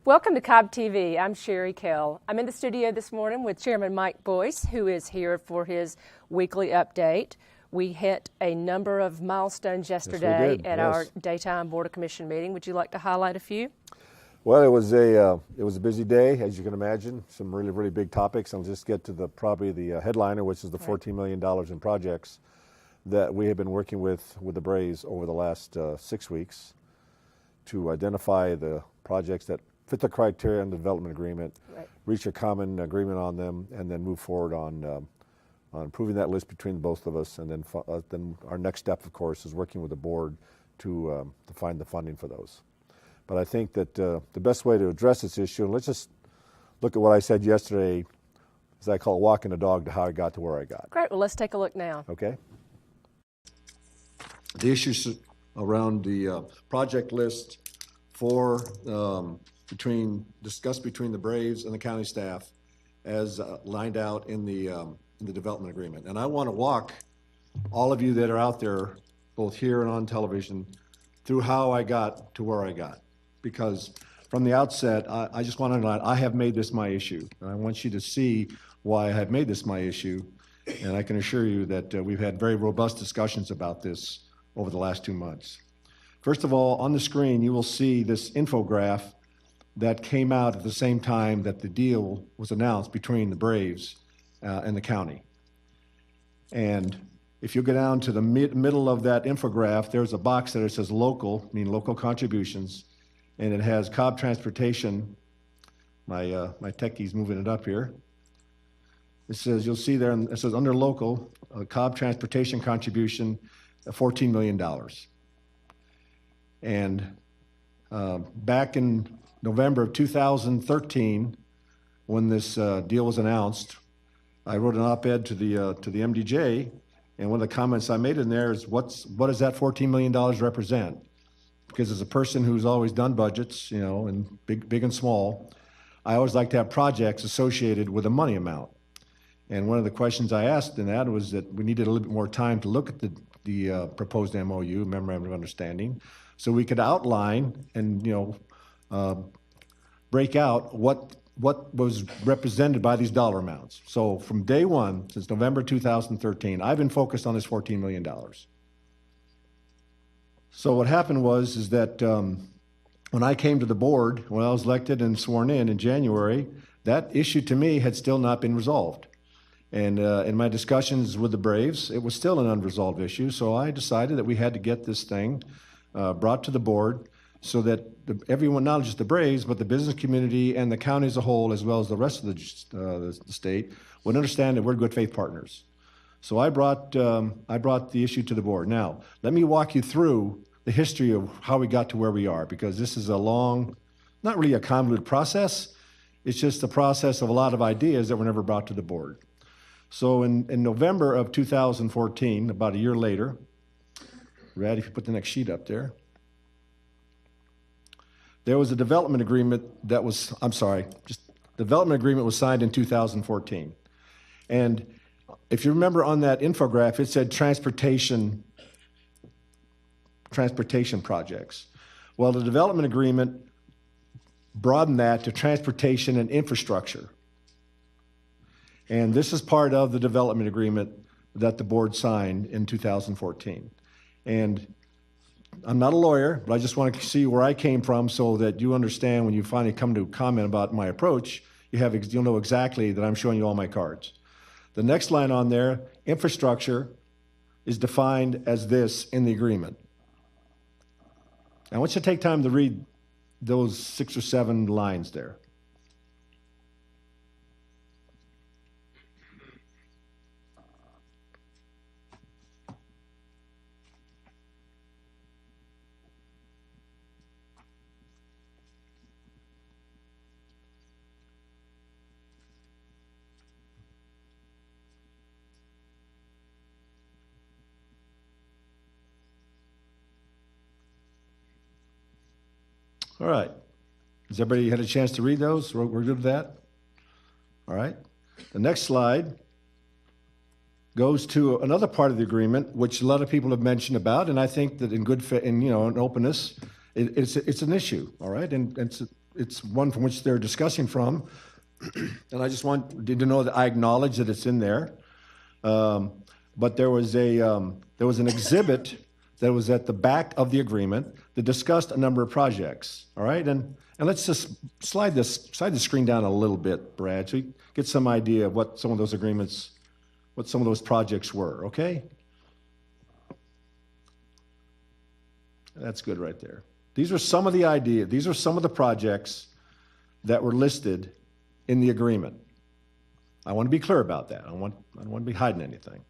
Welcome to Cobb TV. I'm Sherry Kell. I'm in the studio this morning with Chairman Mike Boyce, who is here for his weekly update. We hit a number of milestones yesterday at our daytime Board of Commission meeting. Would you like to highlight a few? Well, it was a busy day, as you can imagine. Some really big topics. I'll just get to probably the headliner, which is the $14 million in projects that we have been working with the Braves over the last 6 weeks to identify the projects that fit the criteria in the development agreement, reach a common agreement on them, and then move forward on improving that list between both of us. And then our next step, of course, is working with the board to find the funding for those. But I think that the best way to address this issue, and let's just look at what I said yesterday, as I call it walking the dog to how I got to where I got. Great. Well, let's take a look now. Okay. The issues around the project list for discussed between the Braves and the county staff as lined out in the development agreement. And I want to walk all of you that are out there, both here and on television, through how I got to where I got. Because from the outset, I just want to know, I have made this my issue. And I want you to see why I have made this my issue. And I can assure you that we've had very robust discussions about this over the last 2 months. First of all, on the screen, you will see this infograph that came out at the same time that the deal was announced between the Braves and the county. And if you go down to the middle of that infograph, there's a box there that says local, meaning local contributions, and it has Cobb Transportation. My techie's moving it up here. It says, you'll see there, it says under local, Cobb Transportation contribution, $14 million. And back in November of 2013, when this deal was announced, I wrote an op-ed to the MDJ, and one of the comments I made in there is, what does that $14 million represent? Because as a person who's always done budgets, you know, and big and small, I always like to have projects associated with a money amount. And one of the questions I asked in that was that we needed a little bit more time to look at the proposed MOU, Memorandum of Understanding, so we could outline and, you know, break out what was represented by these dollar amounts. So from day one, since November 2013, I've been focused on this $14 million. So what happened is that when I came to the board, when I was elected and sworn in January, that issue to me had still not been resolved. And in my discussions with the Braves, it was still an unresolved issue. So I decided that we had to get this thing brought to the board so that everyone, not just the Braves, but the business community and the county as a whole, as well as the rest of the state, would understand that we're good faith partners. So I brought the issue to the board. Now, let me walk you through the history of how we got to where we are, because this is a long, not really a convoluted process. It's just a process of a lot of ideas that were never brought to the board. So in November of 2014, about a year later, Brad, if you put the next sheet up there, there was a development agreement that was, development agreement was signed in 2014. And if you remember on that infograph, it said transportation projects. Well, the development agreement broadened that to transportation and infrastructure. And this is part of the development agreement that the board signed in 2014. And I'm not a lawyer, but I just want to see where I came from so that you understand when you finally come to comment about my approach, you'll know exactly that I'm showing you all my cards. The next line on there, infrastructure, is defined as this in the agreement. I want you to take time to read those 6 or 7 lines there. All right. Has everybody had a chance to read those? We're good with that? All right. The next slide goes to another part of the agreement, which a lot of people have mentioned about, and I think that in good faith, in openness, it's an issue, all right, and it's one from which they're discussing from, and I just wanted to know that I acknowledge that it's in there. But there was an exhibit that was at the back of the agreement that discussed a number of projects. All right, and let's just slide the screen down a little bit, Brad, so you get some idea of what some of those agreements, what some of those projects were. Okay, that's good right there. These are some of the ideas. These are some of the projects that were listed in the agreement. I want to be clear about that. I don't want to be hiding anything.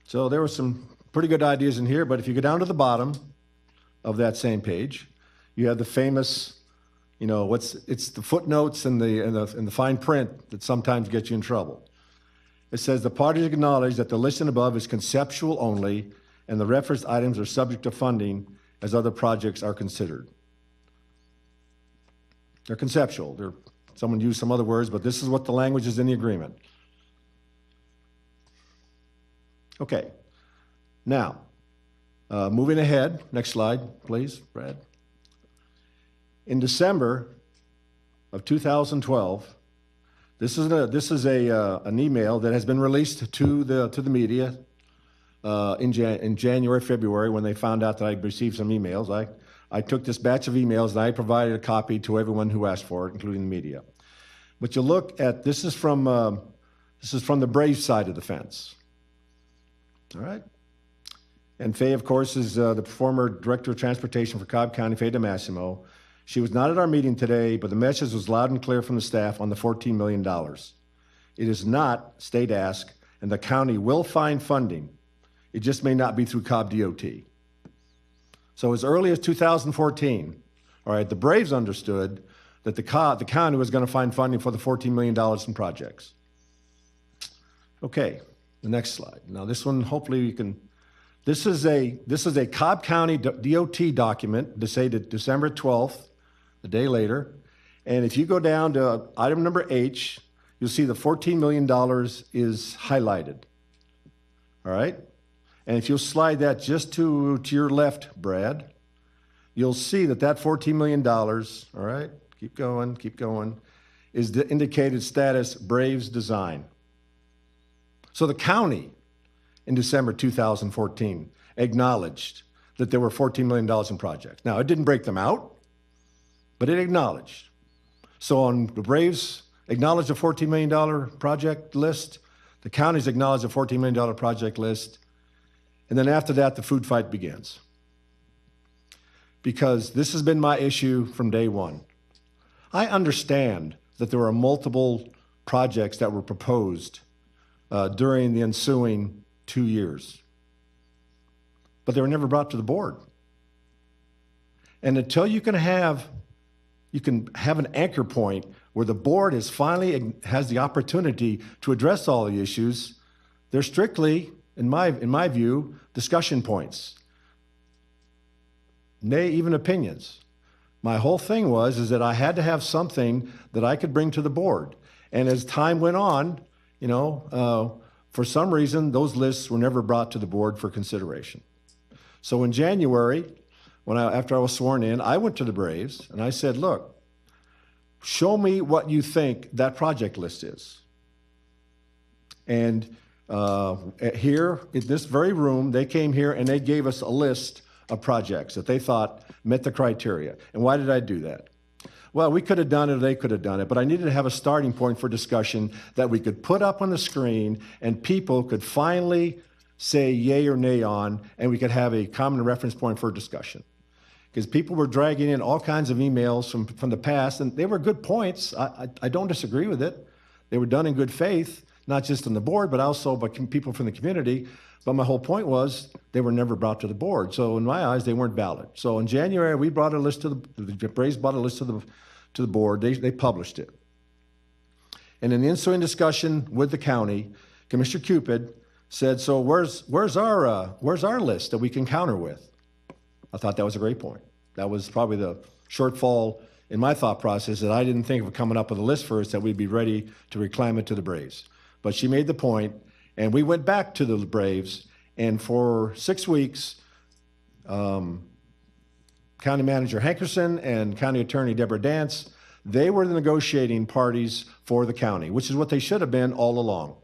So there were some pretty good ideas in here, but if you go down to the bottom of that same page, you have the famous, it's the footnotes and the fine print that sometimes get you in trouble. It says the parties acknowledge that the listing above is conceptual only, and the referenced items are subject to funding as other projects are considered. They're conceptual. Someone used some other words, but this is what the language is in the agreement. Okay. Now, moving ahead, next slide, please, Brad. In December of 2012, this is an email that has been released to the media in January, February, when they found out that I received some emails. I took this batch of emails and I provided a copy to everyone who asked for it, including the media. But you look at this is from the Brave side of the fence. All right. And Faye, of course, is the former Director of Transportation for Cobb County, Faye DeMassimo. She was not at our meeting today, but the message was loud and clear from the staff on the $14 million. It is not state ask, and the county will find funding. It just may not be through Cobb DOT. So as early as 2014, all right, the Braves understood that the county was going to find funding for the $14 million in projects. Okay, the next slide. Now this one, hopefully you can. This is a Cobb County DOT document dated December 12th, the day later. And if you go down to item number H, you'll see the $14 million is highlighted. All right? And if you'll slide that just to your left, Brad, you'll see that $14 million, all right, keep going, is the indicated status Braves design. So the county, in December 2014, acknowledged that there were $14 million in projects. Now, it didn't break them out, but it acknowledged. So on the Braves acknowledged a $14 million project list, the counties acknowledged a $14 million project list, and then after that, the food fight begins. Because this has been my issue from day one. I understand that there are multiple projects that were proposed during the ensuing 2 years, but they were never brought to the board. And until you can have an anchor point where the board has the opportunity to address all the issues, they're strictly, in my view, discussion points, nay, even opinions. My whole thing is that I had to have something that I could bring to the board. And as time went on, for some reason, those lists were never brought to the board for consideration. So in January, after I was sworn in, I went to the Braves and I said, look, show me what you think that project list is. And here, in this very room, they came here and they gave us a list of projects that they thought met the criteria. And why did I do that? Well, we could have done it or they could have done it, but I needed to have a starting point for discussion that we could put up on the screen and people could finally say yay or nay on, and we could have a common reference point for discussion. Because people were dragging in all kinds of emails from the past, and they were good points. I don't disagree with it. They were done in good faith, not just on the board, but also by people from the community. But my whole point was they were never brought to the board. So in my eyes, they weren't valid. So in January, we brought a list to the Braves brought a list to the board. They published it. And in the ensuing discussion with the county, Commissioner Cupid said, so where's our list that we can counter with? I thought that was a great point. That was probably the shortfall in my thought process, that I didn't think of coming up with a list first, that we'd be ready to reclaim it to the Braves. But she made the point, and we went back to the Braves, and for 6 weeks, County Manager Hankerson and County Attorney Deborah Dance, they were the negotiating parties for the county, which is what they should have been all along.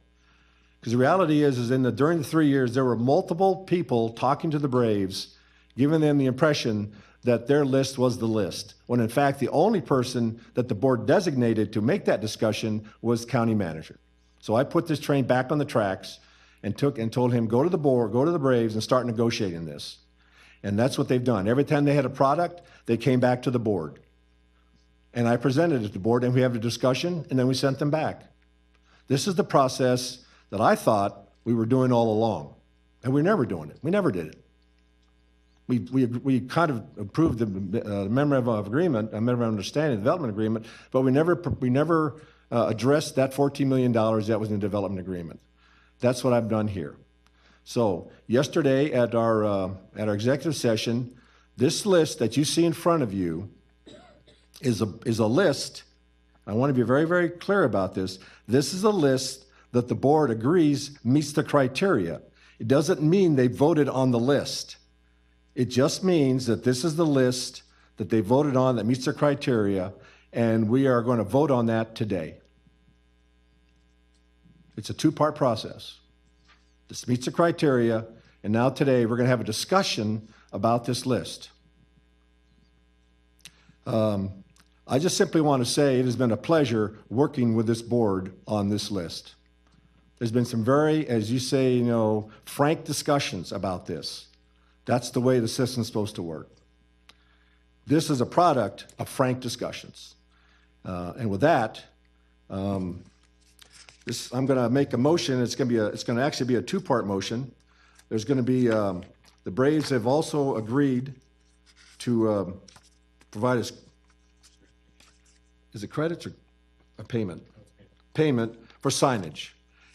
Because the reality is during the 3 years, there were multiple people talking to the Braves, giving them the impression that their list was the list, when in fact the only person that the board designated to make that discussion was county manager. So I put this train back on the tracks and told him, go to the board, go to the Braves and start negotiating this. And that's what they've done. Every time they had a product, they came back to the board. And I presented it to the board, and we have a discussion, and then we sent them back. This is the process that I thought we were doing all along. And we're never doing it. We never did it. We kind of approved the memorandum of agreement, a memorandum of understanding, development agreement, but we never addressed that $14 million that was in the development agreement. That's what I've done here. So yesterday at our executive session, this list that you see in front of you is a list. I want to be very, very clear about this. This is a list that the board agrees meets the criteria. It doesn't mean they voted on the list. It just means that this is the list that they voted on that meets their criteria, and we are going to vote on that today. It's a two-part process. This meets the criteria, and now today we're going to have a discussion about this list. I just simply want to say it has been a pleasure working with this board on this list. There's been some very, as you say, frank discussions about this. That's the way the system's supposed to work. This is a product of frank discussions. And with that, I'm going to make a motion. It's going to actually be a two-part motion. There's going to be the Braves have also agreed to provide us. Is it credits or a payment? Payment for signage,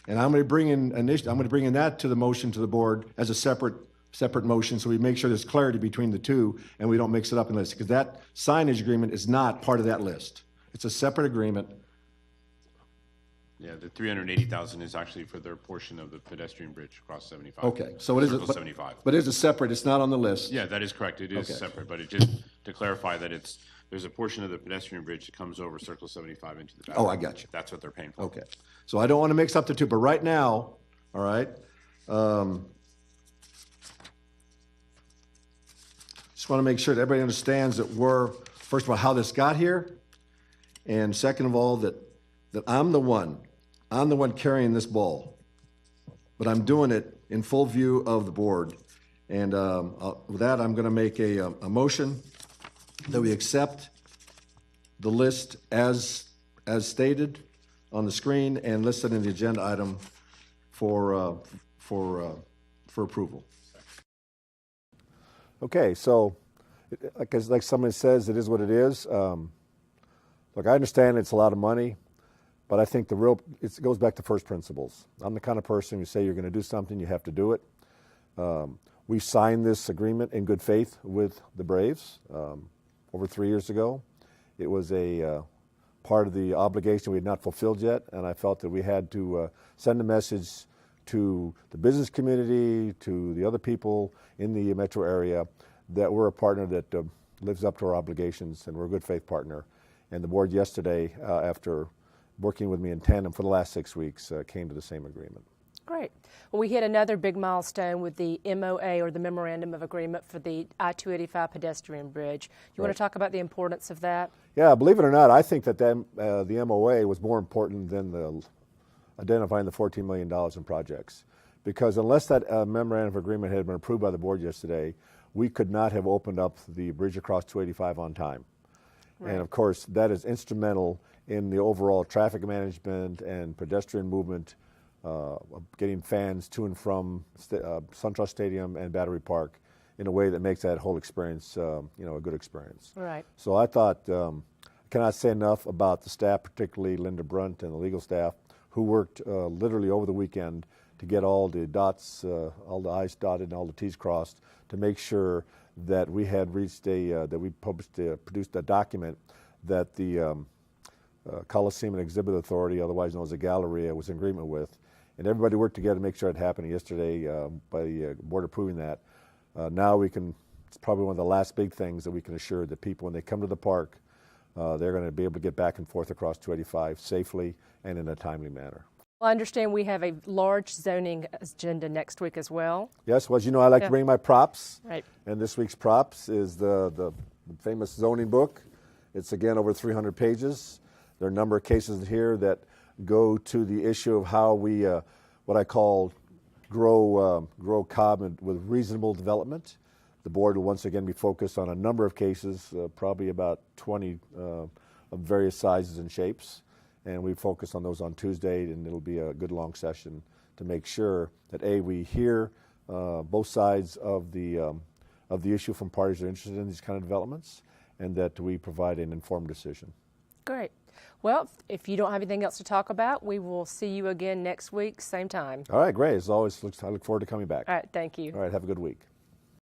and I'm going to bring in that to the motion to the board as a separate motion, so we make sure there's clarity between the two and we don't mix it up in the list, because that signage agreement is not part of that list. It's a separate agreement. Yeah, the $380,000 is actually for their portion of the pedestrian bridge across 75. Okay, so it is Circle 75. but it is a separate. It's not on the list. Yeah, that is correct. It is Okay. separate, but it just to clarify that there's a portion of the pedestrian bridge that comes over Circle 75 into the back. Oh, I got you. That's what they're paying for. Okay, so I don't want to mix up the two, but right now, all right, just want to make sure that everybody understands that first of all, how this got here, and second of all, that I'm the one carrying this ball, but I'm doing it in full view of the board. And with that, I'm going to make a motion that we accept the list as stated on the screen and listed in the agenda item for approval. Okay, so like somebody says, it is what it is. Look, I understand it's a lot of money, but I think it goes back to first principles. I'm the kind of person who say you're going to do something, you have to do it. We signed this agreement in good faith with the Braves over 3 years ago. It was a part of the obligation we had not fulfilled yet, and I felt that we had to send a message to the business community, to the other people in the metro area, that we're a partner that lives up to our obligations, and we're a good faith partner. And the board yesterday, after working with me in tandem for the last 6 weeks, came to the same agreement. Great. Well, we hit another big milestone with the MOA, or the Memorandum of Agreement, for the I-285 pedestrian bridge. You want to talk about the importance of that? Yeah, believe it or not, I think that the MOA was more important than identifying the $14 million in projects. Because unless that Memorandum of Agreement had been approved by the board yesterday, we could not have opened up the bridge across 285 on time. Right. And of course, that is instrumental in the overall traffic management and pedestrian movement, getting fans to and from SunTrust Stadium and Battery Park in a way that makes that whole experience, a good experience. Right. So I thought, I cannot say enough about the staff, particularly Linda Brunt and the legal staff, who worked literally over the weekend to get all the dots, all the I's dotted and all the T's crossed, to make sure that we had reached produced a document that the Coliseum and Exhibit Authority, otherwise known as the Galleria, was in agreement with. And everybody worked together to make sure it happened yesterday by the board approving that. Now we can, it's probably one of the last big things that we can assure that people, when they come to the park, they're going to be able to get back and forth across 285 safely and in a timely manner. Well, I understand we have a large zoning agenda next week as well. Yes, well, as you know, I like to bring my props. Right. And this week's props is the famous zoning book. It's, again, over 300 pages. There are a number of cases here that go to the issue of how we, what I call, grow Cobb with reasonable development. The board will once again be focused on a number of cases, probably about 20 of various sizes and shapes. And we focus on those on Tuesday, and it'll be a good long session to make sure that we hear both sides of the issue from parties that are interested in these kind of developments, and that we provide an informed decision. Great. Well, if you don't have anything else to talk about, we will see you again next week, same time. All right, great. As always, I look forward to coming back. All right, thank you. All right, have a good week.